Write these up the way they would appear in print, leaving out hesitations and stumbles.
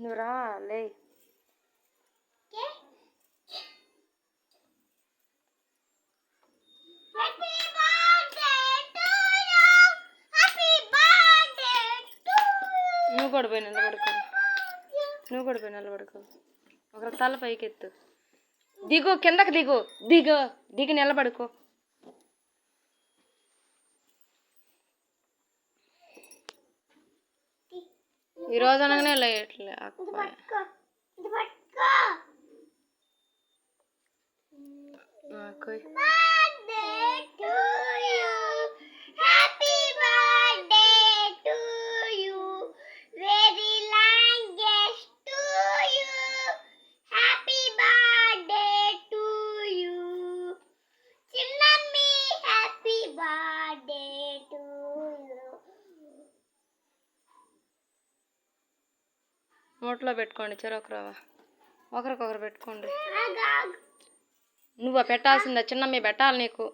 నువ్వు రా లే. నువ్వు కూడా పోయి నిలబడుకో. ఒక తల పైకి ఎత్తు. దిగు, కిందకి దిగి నిలబడుకో. ఈరోజు అనగానే లేట్లే నోట్లో పెట్టుకోండి చెరొకరవా, ఒకరికొకరు పెట్టుకోండి. నువ్వు పెట్టాల్సిందా? చిన్నమ్మ పెట్టాలి నీకు.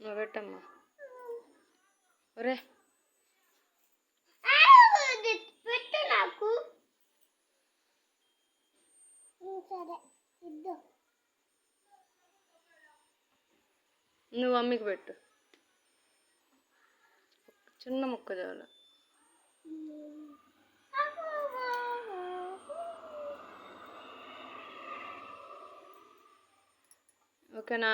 నువ్వు పెట్టమ్మా. ఒరే నువ్వు అమ్మికి పెట్టు. చిన్న ముక్క చాలు. ఓకేనా?